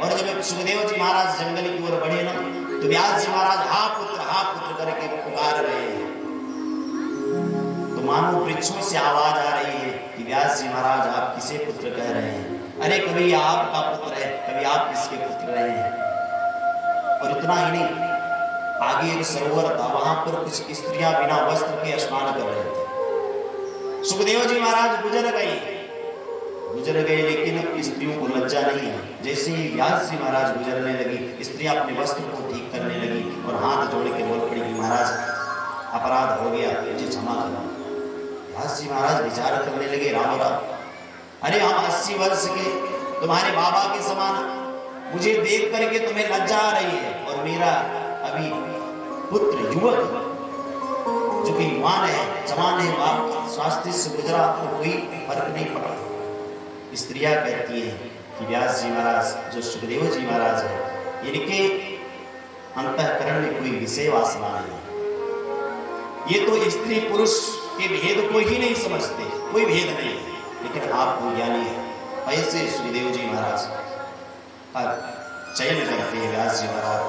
और जब सुखदेव जी महाराज जंगल की ओर बढ़े ना, तो व्यास जी महाराज हा पुत्र करके पुकार रहे हैं। तो मानो वृक्षों से आवाज आ रही है कि व्यास जी महाराज आप किसे पुत्र कह रहे हैं? अरे कभी आपका पुत्र है, कभी आप किसके पुत्र रहे हैं? और इतना ही नहीं, आगे एक सरोवर था, वहां पर कुछ स्त्रियां बिना वस्त्र के स्नान कर रहे थे। सुखदेव जी महाराज गुजर गए, लेकिन स्त्रियों को लज्जा नहीं है। जैसे ही व्यास जी महाराज गुजरने लगी, स्त्रियां अपने वस्त्र को ठीक करने लगी और हाथ जोड़ के बोल पड़ी कि महाराज अपराध हो गया, मुझे क्षमा करो। व्यास जी महाराज विचार करने लगे, राम राम, अरे हम 80 वर्ष के तुम्हारे बाबा के समान, मुझे देख करके तुम्हें लज्जा आ रही है, और मेरा अभी पुत्र युवक जो कि युवान है, जवान है, बाप स्वास्थ्य से गुजरा, तो कोई फर्क नहीं पड़ा। स्त्रियां कहती हैं कि व्यास जी महाराज जो सुखदेव जी महाराज है, इनके अंतःकरण में कोई विषय वासना नहीं है। ये तो स्त्री पुरुष के भेद को ही नहीं समझते, कोई भेद नहीं है, लेकिन आप वो ज्ञानी है। ऐसे सुखदेव जी महाराज चयन करते हैं व्यास जी महाराज,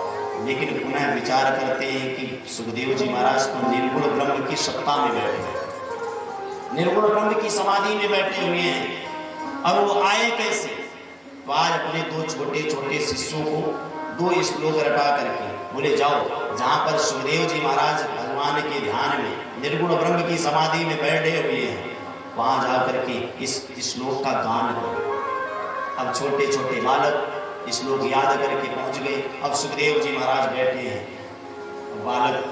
लेकिन पुनः विचार करते हैं कि सुखदेव जी महाराज तो निर्गुण ब्रह्म की सत्ता में बैठे हैं, निर्गुण ब्रह्म की समाधि में बैठे हुए हैं, और वो आए कैसे? तो आज अपने दो छोटे छोटे शिष्यों को 2 श्लोक रटा करके बोले जाओ, जहां पर सुखदेव जी महाराज भगवान के ध्यान में निर्गुण ब्रह्म की समाधि में बैठे हुए हैं, वहां जाकर के इस श्लोक का गान करो। अब छोटे छोटे बालक श्लोक याद करके पहुंच गए। अब सुखदेव जी महाराज बैठे हैं, बालक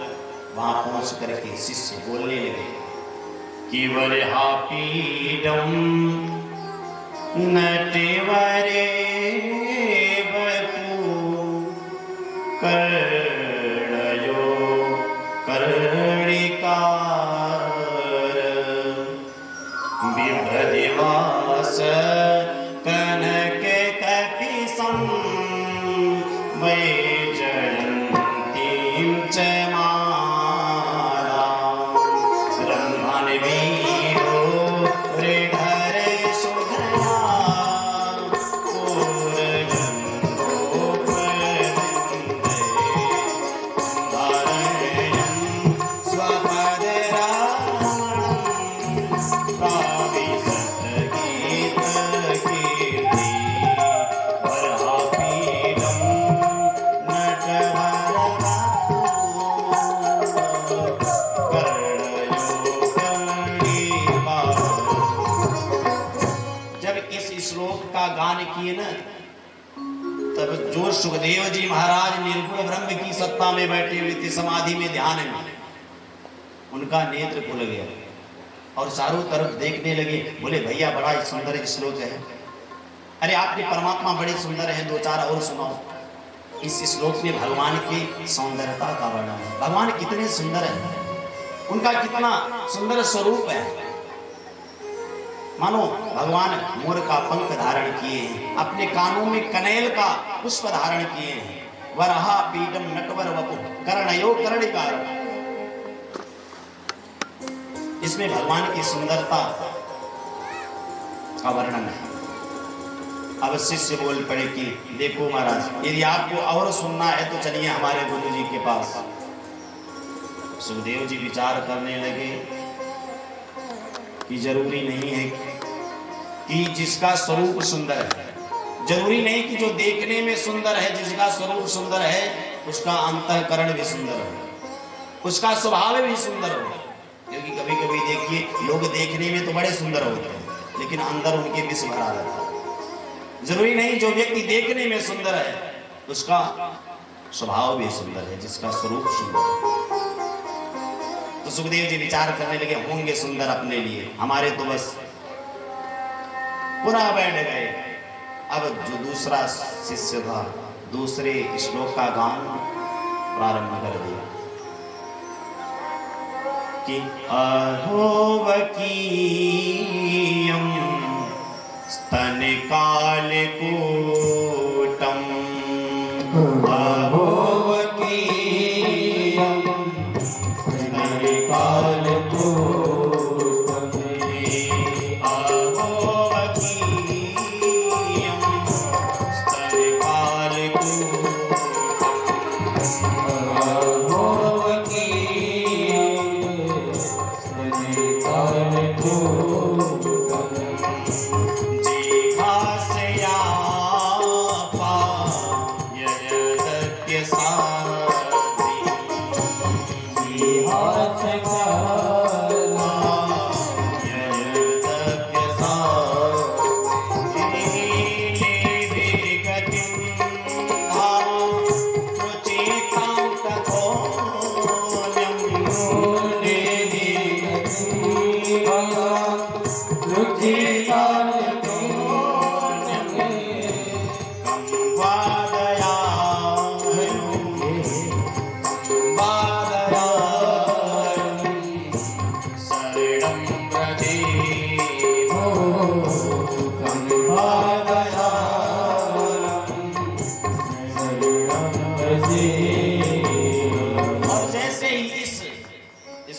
वहां पहुंच करके शिष्य बोलने लगे कि वरहापीडम नटवरे बतु कर्णयो कर्णिकार विभदिवास कनक कपिसं वैजयन्तीं च माला ब्रह्मणवीरो हृदय सुधया किए ना, तब जो सुखदेव जी महाराज निर्गुण ब्रह्म की सत्ता में बैठे हुए थे, समाधि में, ध्यान में, उनका नेत्र खुल गया और चारों तरफ देखने लगे। बोले भैया बड़ा सुंदर श्लोक है, अरे आपके परमात्मा बड़े सुंदर हैं, 2-4 और सुनाओ। इस श्लोक में भगवान की सौंदर्यता का वर्णन है, भगवान कितने सुंदर है, उनका कितना सुंदर स्वरूप है। मानो भगवान मोर का पंख धारण किए हैं, अपने कानों में कनेल का पुष्प धारण किए हैं, वरहा पीडम नटवर वपु कर्णयो कर्णिकार। इसमें भगवान की सुंदरता का वर्णन है। अब शिष्य बोल पड़े कि देखो महाराज, यदि आपको और सुनना है तो चलिए हमारे गुरु जी के पास। सुखदेव जी विचार करने लगे कि जरूरी नहीं है कि जिसका स्वरूप सुंदर है, जरूरी नहीं कि जो देखने में सुंदर है, जिसका स्वरूप सुंदर है, उसका अंतःकरण भी सुंदर हो, उसका स्वभाव भी सुंदर हो। क्योंकि कभी कभी देखिए लोग देखने में तो बड़े सुंदर होते हैं, लेकिन अंदर उनके विष भरा रहता है। जरूरी नहीं जो व्यक्ति देखने में सुंदर है, उसका स्वभाव भी सुंदर है, जिसका स्वरूप सुंदर है। तो सुखदेव जी विचार करने लगे, होंगे सुंदर अपने लिए, हमारे तो बस। पुनः बैठ गए। अब जो दूसरा शिष्य था, दूसरे श्लोक का गान प्रारंभ कर दिया कि अहोवकीयं स्तनिकालकूटं अहोवकीयं स्तनिकालकूटं अहोवकीयं स्तनिकालकूटं और जैसे ही इस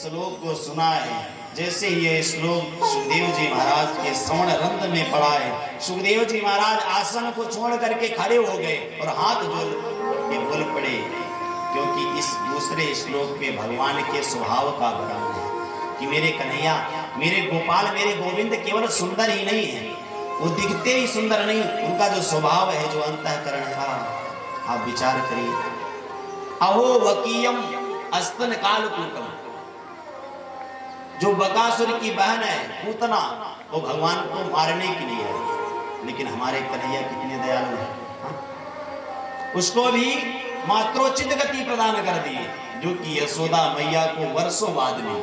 श्लोक को सुना है, जैसे ये श्लोक सुखदेव जी महाराज के श्रवण रंध्र में पड़ा है, सुखदेव जी महाराज आसन को छोड़ करके खड़े हो गए और हाथ जोड़ के बोल पड़े, क्योंकि इस दूसरे श्लोक में भगवान के स्वभाव का वर्णन है कि मेरे कन्हैया, मेरे गोपाल, मेरे गोविंद केवल सुंदर ही नहीं है, वो दिखते ही सुंदर नहीं, उनका जो स्वभाव है, जो अंतःकरण है, आप विचार करिए। अहो वकीयम अस्तन कालकूटम, जो बकासुर की बहन है पूतना, वो भगवान को मारने के लिए है, लेकिन हमारे कन्हैया कितने दयालु हैं, उसको भी मात्रोचित गति प्रदान कर दी, जो कि यशोदा मैया को वर्षों बाद मिली।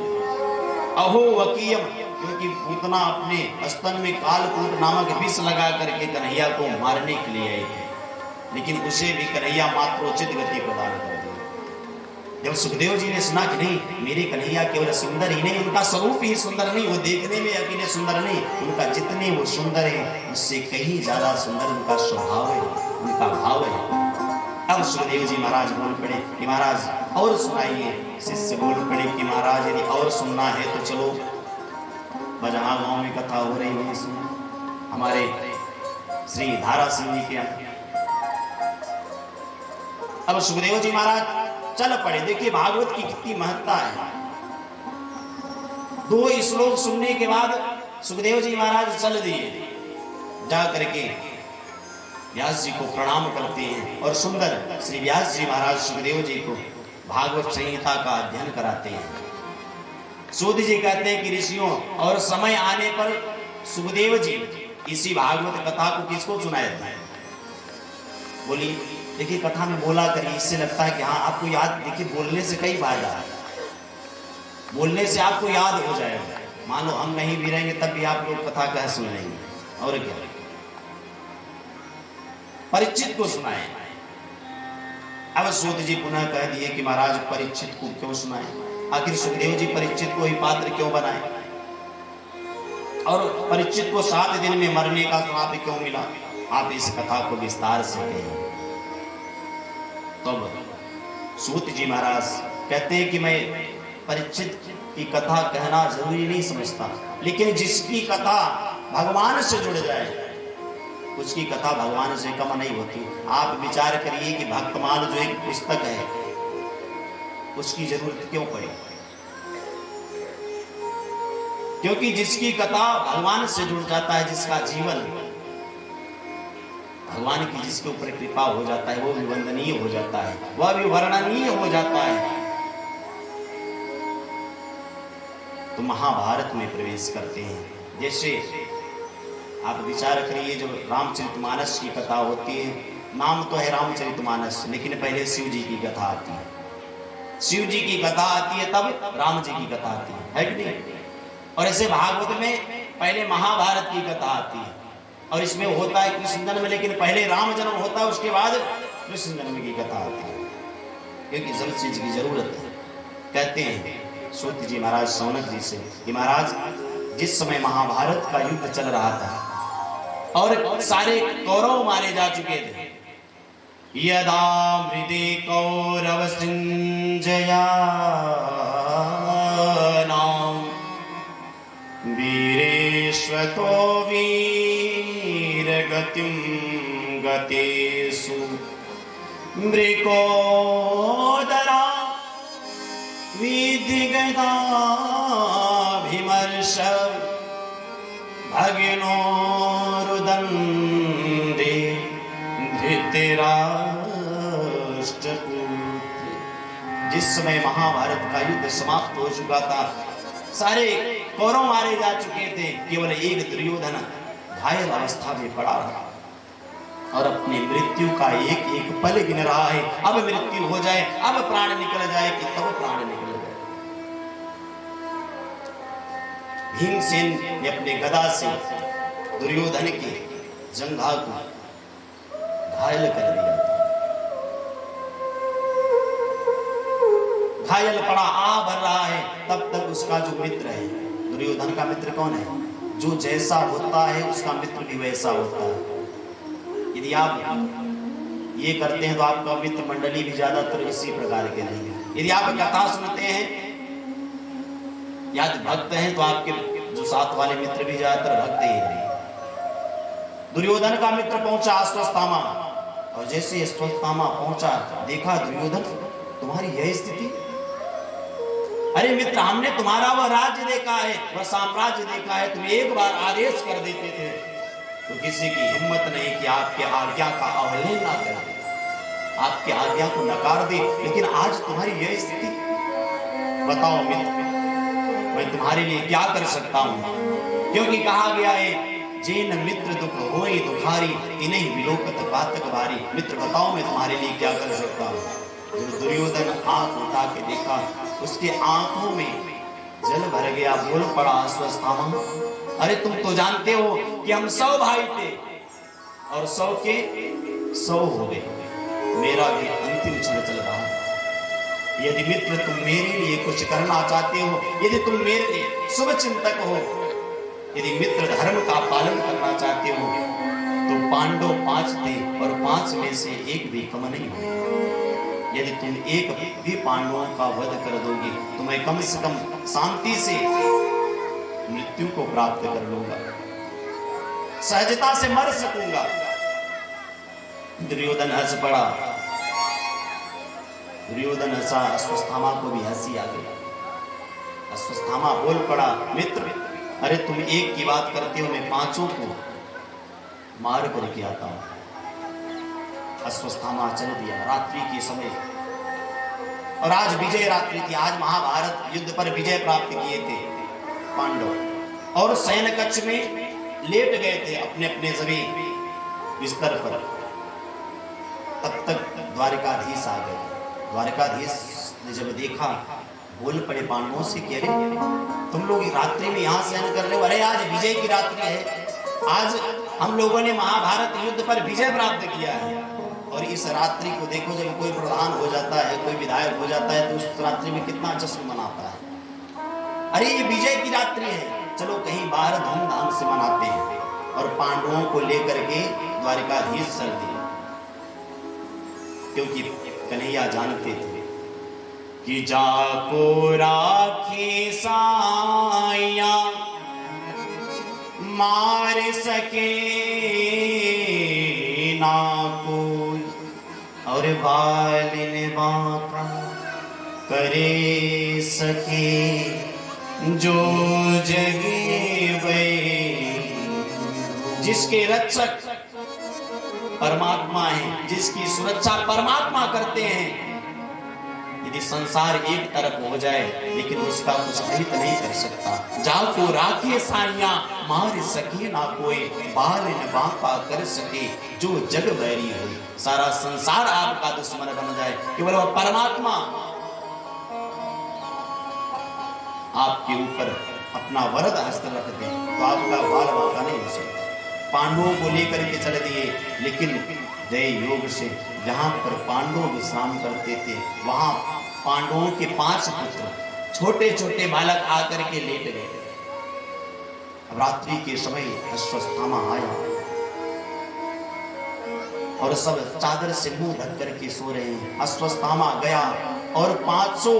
अहो वकीयम, क्योंकि पूतना अपने स्तन में कालकूट नामक विष लगा करके कन्हैया को मारने के लिए आई थी, लेकिन उसे भी कन्हैया मात्रोचित गति प्रदान कर दी। जब सुखदेव जी ने सुना कि नहीं, मेरे कन्हैया केवल सुंदर ही नहीं, उनका स्वरूप ही सुंदर नहीं, वो देखने में अकेले सुंदर नहीं, उनका जितने वो सुंदर है उससे कहीं ज्यादा सुंदर उनका स्वभाव है, उनका भाव है। अब सुखदेव जी महाराज बोल पड़े कि महाराज और सुनाइए। शिष्य बोल पड़े कि महाराज यदि और सुनना है तो चलो बजहा गांव में कथा हो रही है, सुन हमारे श्री धारा सिंह जी के यहाँ। अब सुखदेव जी महाराज चल पड़े। देखिए भागवत की कितनी महत्ता है। 2 श्लोक सुनने के बाद सुखदेव जी महाराज चल दिए, जा करके व्यास जी को प्रणाम करते हैं और सुंदर श्री व्यास जी महाराज सुखदेव जी को भागवत संहिता का अध्ययन कराते हैं। सूत जी कहते हैं कि ऋषियों, और समय आने पर सुखदेव जी इसी भागवत कथा को किसको सुनाया था? बोलिए। देखिए कथा में बोला करिए, इससे लगता है कि हाँ आपको याद। देखिए बोलने से कई फायदा है, बोलने से आपको याद हो जाएगा। मान लो हम नहीं भी रहेंगे तब भी आप लोग कथा कह सुन लेंगे। और क्या, परीक्षित को सुनाए। अब सूत जी पुनः कह दिए कि महाराज परीक्षित को क्यों सुनाए, आखिर सुखदेव जी परीक्षित को ही पात्र क्यों बनाए, और परीक्षित को 7 दिन में मरने का श्राप क्यों मिला, आप इस कथा को विस्तार से कहें। तब सूत जी महाराज कहते हैं कि मैं परीक्षित की कथा कहना जरूरी नहीं समझता, लेकिन जिसकी कथा भगवान से जुड़ जाए उसकी कथा भगवान से कम नहीं होती। आप विचार करिए कि भक्तमाल जो एक पुस्तक है उसकी जरूरत क्यों पड़ी, क्योंकि जिसकी कथा भगवान से जुड़ जाता है, जिसका जीवन भगवान की जिसके ऊपर कृपा हो जाता है, वो भी वंदनीय हो जाता है, वह भी वर्णनीय हो जाता है। तो महाभारत में प्रवेश करते हैं। जैसे आप विचार करिए, जो रामचरितमानस की कथा होती है, नाम तो है रामचरितमानस, लेकिन पहले शिव जी की कथा आती है। शिव जी की कथा आती है तब राम जी की कथा आती है कि नहीं? और ऐसे भागवत में पहले महाभारत की कथा आती है, और इसमें होता है कृष्ण जन्म, लेकिन पहले राम जन्म होता है, उसके बाद कृष्ण जन्म की कथा आती है, क्योंकि सब चीज की जरूरत है। कहते हैं सूत जी महाराज सौनक जी से कि महाराज जिस समय महाभारत का युद्ध चल रहा था और सारे कौरव मारे जा चुके थे, यदा मृदे कौरव सिंजया नाम वीरेश्वतो वीर गतिम गतेषु मृकोदरा विधिगदाभिमर्श भगिनो रुदन्ते धृतराष्ट्रपुत्र। जिस समय महाभारत का युद्ध समाप्त हो चुका था, सारे कौरव मारे जा चुके थे, केवल एक दुर्योधन घायल अवस्था में पड़ा रहा और अपनी मृत्यु का एक एक पल गिन रहा है। अब मृत्यु हो जाए, अब प्राण निकल जाए कि तब प्राण निकल जाए। भीमसेन ने अपने गदा से दुर्योधन के जंघा को घायल कर दिया। घायल पड़ा, आ भर रहा है, तब तक उसका जो मित्र है, दुर्योधन का मित्र कौन है? जो जैसा होता है उसका मित्र भी वैसा होता है। यदि आप ये करते हैं तो आपका मित्र मंडली भी ज्यादातर इसी प्रकार के रहेंगे। यदि आप कथा सुनते हैं या भक्त हैं तो आपके जो साथ वाले मित्र भी ज्यादातर भक्त ही रहेंगे। दुर्योधन का मित्र पहुंचा अश्वत्थामा, और जैसे अश्वत्थामा पहुंचा देखा दुर्योधन तुम्हारी यह स्थिति। अरे मित्र, हमने तुम्हारा वह राज्य देखा है, वह साम्राज्य देखा है, तुम एक बार आदेश कर देते थे तो किसी की हिम्मत नहीं कि आपके आज्ञा का अवहेलना ना कर दे, आपके आज्ञा को नकार दे। लेकिन आज तुम्हारी यह स्थिति, बताओ मित्र मैं तुम्हारे लिए क्या कर सकता हूं? क्योंकि कहा गया है जिन मित्र दुख होई दुखारी तिन्हि विलोकत पातक भारी। मित्र बताओ मैं तुम्हारे लिए क्या कर सकता हूं? जब दुर्योधन आंख उठा के देखा, उसके आंखों में जल भर गया। बोल पड़ा अश्वत्थामा, अरे तुम तो जानते हो कि हम 100 भाई थे और 100 के 100 हो गए, मेरा भी अंतिम क्षण चल रहा है। यदि मित्र तुम मेरे लिए कुछ करना चाहते हो, यदि तुम मेरे लिए शुभ चिंतक हो, यदि मित्र धर्म का पालन करना चाहते हो, तो पांडव 5 थे और 5 में से एक भी कम नहीं हो। यदि तुम एक भी पांडवों का वध कर दोगे तो मैं कम से कम शांति से मृत्यु को प्राप्त कर लूंगा, सहजता से मर सकूंगा। दुर्योधन हंस पड़ा। दुर्योधन हंसा, अश्वत्थामा को भी हंसी आ गई। अश्वत्थामा बोल पड़ा, मित्र अरे तुम एक की बात करते हो, मैं 5 को मार करके आता हूं। अश्वत्थामा चल दिया रात्रि के समय, और आज विजय रात्रि थी। आज महाभारत युद्ध पर विजय प्राप्त किए थे पांडव, और शयन कक्ष में लेट गए थे अपने अपने सभी बिस्तर पर। तब तक द्वारिकाधीश आ गए। द्वारिकाधीश ने जब देखा, बोल पड़े पांडवों से कि अरे तुम लोग रात्रि में यहाँ शयन कर रहे हो? अरे आज विजय की रात्रि है, आज हम लोगों ने महाभारत युद्ध पर विजय प्राप्त किया है। और इस रात्रि को देखो, जब कोई प्रधान हो जाता है, कोई विधायक हो जाता है, तो उस रात्रि में कितना जश्न मनाता है। अरे ये विजय की रात्रि है, चलो कहीं बाहर धूमधाम से मनाते हैं। और पांडवों को लेकर के द्वारिकाधीश चल दिए, क्योंकि कन्हैया जानते थे कि जाको राखी साया मार सके ना कोई, और बालिन बांका करे सके जो जगे वे। जिसके रक्षक परमात्मा है, जिसकी सुरक्षा परमात्मा करते हैं, यदि संसार एक तरफ हो जाए लेकिन उसका कुछ हित नहीं कर सकता। जाको राखे साइया मार सके ना कोई, बालिन बांका कर सके जो जग बैरी हो। सारा संसार आपका दुश्मन बन जाए, केवल वो परमात्मा आपके ऊपर अपना वरद हस्त रख दे तो आपका बाल बांका नहीं हो सकता। पांडवों को लेकर के चल दिए, लेकिन दया योग से जहां पर पांडव विश्राम करते थे वहां पांडवों के 5 पुत्र छोटे छोटे बालक आकर के लेट गए। रात्रि के समय अश्वत्थामा आया और सब चादर से मुंह ढक करके सो रहे हैं। अश्वत्थामा गया और 500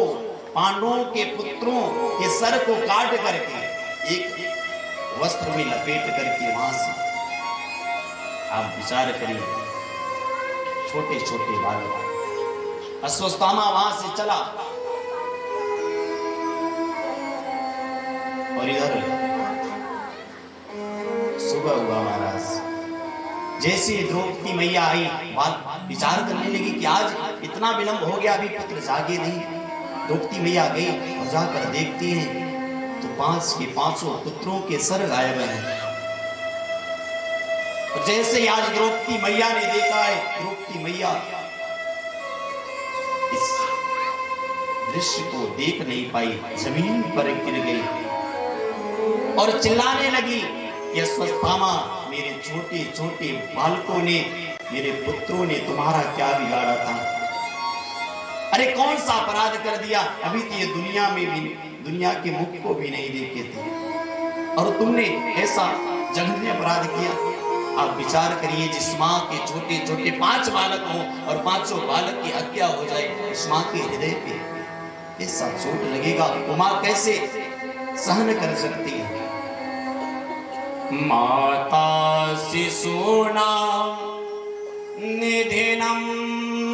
पांडवों के पुत्रों के सर को काट करके एक वस्त्र में लपेट करके वहां से, आप विचार करिए, छोटे छोटे बालक। अश्वत्थामा वहां से चला और इधर सुबह हुआ महाराज। जैसे द्रौपदी मैया आई, बात विचार करने लगी कि आज इतना विलंब हो गया, अभी पुत्र जागे नहीं। द्रौपदी मैया गई और जाकर देखती हैं तो 5 के 500 पुत्रों के सर गायब हैं। और जैसे आज द्रौपदी मैया ने देखा है, द्रौपदी मैया इस दृश्य को देख नहीं पाई, जमीन पर गिर गई और चिल्लाने लगी कि अश्वत्थामा, मेरे छोटे छोटे बालकों ने, मेरे पुत्रों ने तुम्हारा क्या बिगाड़ा था? अरे कौन सा अपराध कर दिया? अभी तो ये दुनिया में भी, दुनिया के मुख को भी नहीं देखे थे और तुमने ऐसा जघन्य अपराध किया। आप विचार करिए, जिस माँ के छोटे छोटे 5 बालक हों और 5 बालक की हत्या हो जाए, इस माँ के हृदय पे ऐसा चोट लगेगा, वो माँ कैसे सहन कर सकती है। माता शिशूनां निधिनं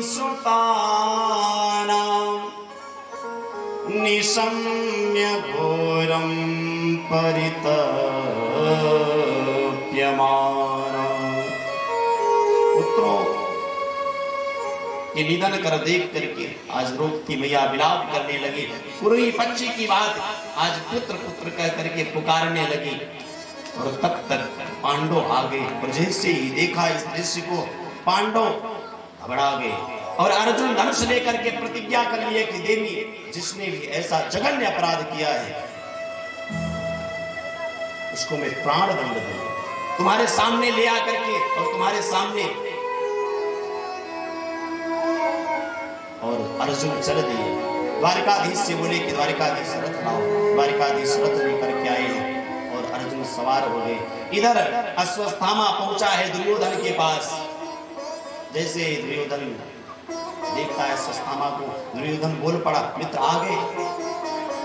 सुतानां निशम्य घोरं परितप्यमाना। पुत्रों के निधन कर देख करके आज द्रौपदी मैया विलाप करने लगी। पूरी पक्षी की बात आज पुत्र पुत्र कह करके पुकारने लगी। और तब तक पांडव आ गए और जैसे ही देखा इस दृश्य को पांडव घबरा गए और अर्जुन धनुष लेकर के प्रतिज्ञा कर लिए कि देवी, जिसने भी ऐसा जघन्य अपराध किया है उसको मैं प्राण दंड दूंगा, तुम्हारे सामने ले आकर के और तुम्हारे सामने। और अर्जुन चल दिए। द्वारिकाधीश से बोले कि द्वारिकाधीश रथ लाओ। द्वारिकाधीश रथ लेकर के आए हैं और अर्जुन सवार हो गए। इधर अश्वत्थामा पहुंचा है दुर्योधन के पास। जैसे दुर्योधन देखता है अश्वत्थामा को, दुर्योधन बोल पड़ा, मित्र आ गए।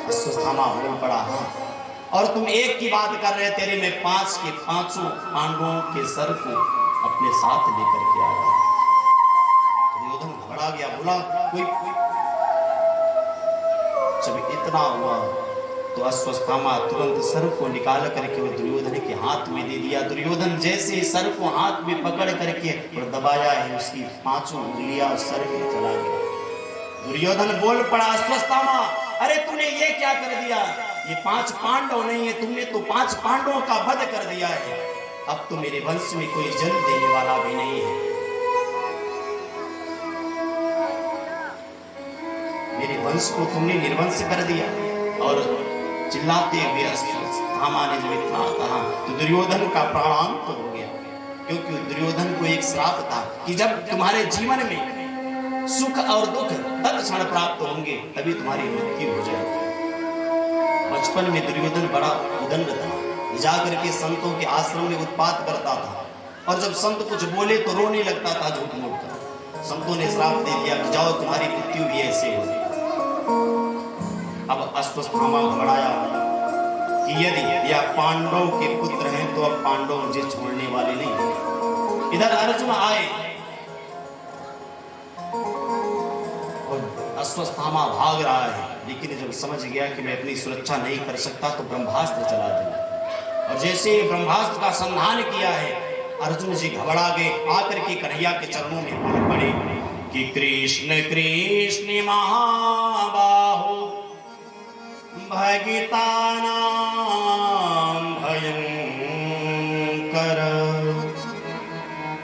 अश्वत्थामा बोल पड़ा, हाँ। और तुम एक की बात कर रहे, तेरे में 5 के 5 पांडवों के सर को अपने साथ लेकर के आया। दुर्योधन घबरा गया, बोला कोई। जब इतना हुआ तो अश्वत्थामा तुरंत सर को निकाल करके और दुर्योधन के हाथ में दे दिया। दुर्योधन जैसे सर को हाथ में पकड़ करके और दबाया है, उसकी 5 उंगलियां सर में चला गया। दुर्योधन बोल पड़ा, अश्वत्थामा अरे तूने ये क्या कर दिया? ये 5 पांडव नहीं है, तुमने तो 5 पांडवों का वध कर दिया है। अब तो मेरे वंश में कोई जन्म देने वाला भी नहीं है। मेरे वंश को तुमने निर्वंश कर दिया। और चिल्लाते हुए अश्वत्थामा ने जब इतना कहा तो दुर्योधन का प्राणांत हो गया, क्योंकि दुर्योधन को एक श्राप था कि जब तुम्हारे जीवन में सुख और दुख तत्क्षण प्राप्त होंगे तभी तुम्हारी मृत्यु हो जाएगी। बचपन में दुर्योधन बड़ा उदंड था, जाकर के संतों के आश्रम में उत्पात करता था और जब संत कुछ बोले तो रोने लगता था झूठ मूठ कर। संतों ने श्राप दे दिया कि जाओ तुम्हारी मृत्यु भी ऐसे हो। अब अश्वत्थामा घबराया कि यदि यह पांडव के पुत्र हैं तो अब पांडव मुझे छोड़ने वाले नहीं। इधर अर्जुन आए और अश्वत्थामा भाग रहा है, लेकिन जब समझ गया कि मैं अपनी सुरक्षा नहीं कर सकता तो ब्रह्मास्त्र चला दिया। और जैसे ब्रह्मास्त्र का संधान किया है, अर्जुन जी घबरा गए, आकर के कन्हैया के चरणों में बोल पड़े कि कृष्ण कृष्ण महाबाहो भगितानां भयंकर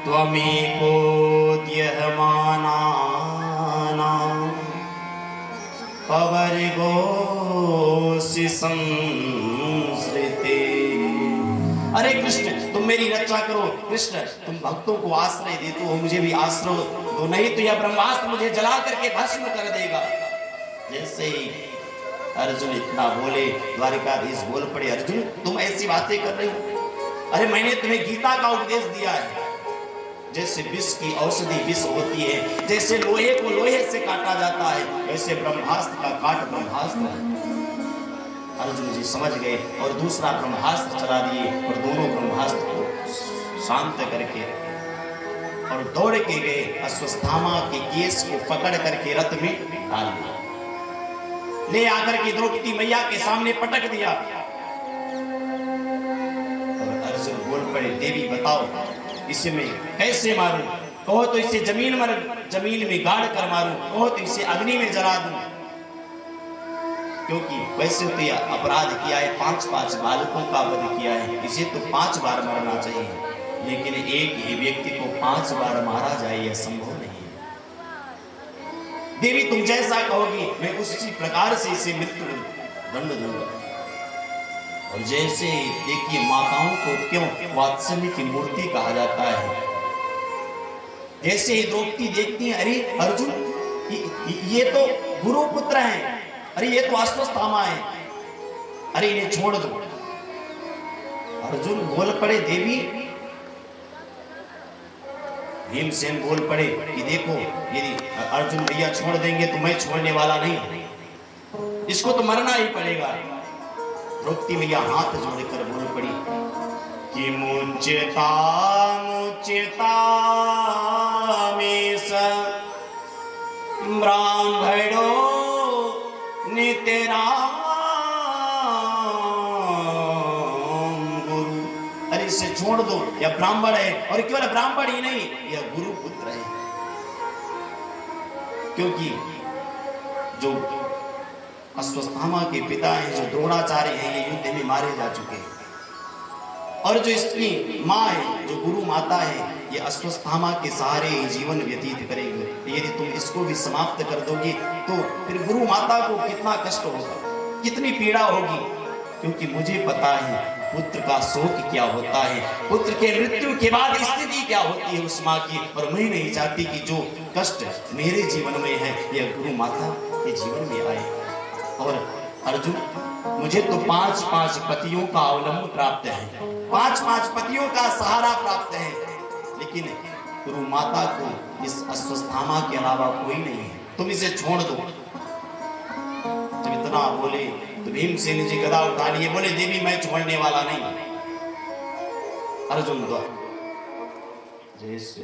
त्वमेको द्यहमानानां पवर्गोऽसि संसृते। अरे कृष्ण तुम मेरी रक्षा करो, कृष्ण तुम भक्तों को आश्रय देते हो, मुझे भी आश्रय दो, नहीं तो यह ब्रह्मास्त्र मुझे जला करके भस्म कर देगा। जैसे ही अर्जुन इतना बोले, द्वारिकाधीश बोल पड़े, अर्जुन तुम ऐसी बातें कर रहे हो? अरे मैंने तुम्हें गीता का उपदेश दिया है। जैसे विष की औषधि विष होती है, जैसे लोहे को लोहे से काटा जाता है, वैसे ब्रह्मास्त्र का काट ब्रह्मास्त्र है। अर्जुन जी समझ गए और दूसरा ब्रह्मास्त्र चला दिए और दोनों ब्रह्मास्त्र को शांत करके और दौड़ के गए अश्वत्थामा के केस को पकड़ करके रथ में डाल दिया, ले आकर के द्रौपदी मैया के सामने पटक दिया। और अर्जुन बोल पड़े, देवी बताओ इसे मैं कैसे मारूं? कहो तो इसे जमीन में गाड़ कर मारूं, कहो तो इसे अग्नि में जला दूं। क्योंकि वैसे तो यह अपराध किया है, 5 बालकों का वध किया है, इसे तो 5 बार मरना चाहिए, लेकिन एक ही व्यक्ति को 5 बार मारा जाए यह संभव नहीं है। देवी तुम जैसा कहोगी मैं उसी प्रकार से इसे मृत्यु दंड दूंगा। और जैसे देखिए माताओं को क्यों वात्सल्य की मूर्ति कहा जाता है, जैसे ही द्रौपदी देखती है, अरे अर्जुन ये तो गुरु पुत्र हैं, अरे ये तो अश्वत्थामा है, अरे इन्हें छोड़ दो। अर्जुन बोल पड़े, देवी भीमसेन बोल पड़े कि देखो यदि अर्जुन भैया छोड़ देंगे तो मैं छोड़ने वाला नहीं, इसको तो मरना ही पड़ेगा। द्रौपदी मैया हाथ जोड़कर बोल पड़ी कि मुचता मुचता में ब्राह्मणो नितेरा गुरु। अरे इसे छोड़ दो, यह ब्राह्मण है, और केवल ब्राह्मण ही नहीं, यह गुरु पुत्र है। क्योंकि जो अश्वत्थामा के पिता हैं, जो द्रोणाचार्य हैं, ये युद्ध में मारे जा चुके हैं। और जो इसकी माँ है, जो गुरु माता है, ये अश्वत्थामा के सहारे ही जीवन व्यतीत करेगी। यदि तुम इसको भी समाप्त कर दोगी तो फिर गुरु माता को कितना कष्ट होगा, कितनी पीड़ा होगी। क्योंकि मुझे पता है पुत्र का शोक क्या होता है, पुत्र के मृत्यु के बाद स्थिति क्या होती है उस माँ की। और मैं नहीं चाहती कि जो कष्ट मेरे जीवन में है यह गुरु माता के जीवन में आए। और अर्जुन, मुझे तो 5-5 पतियों का अवलंब प्राप्त है, 5-5 पतियों का सहारा प्राप्त है, लेकिन गुरु माता को इस अश्वत्थामा के अलावा कोई नहीं है, तुम इसे छोड़ दो। जब इतना बोले तो भीमसेन जी गदा उठा लिए, बोले देवी मैं छोड़ने वाला नहीं। अर्जुन द्वारा जय श्री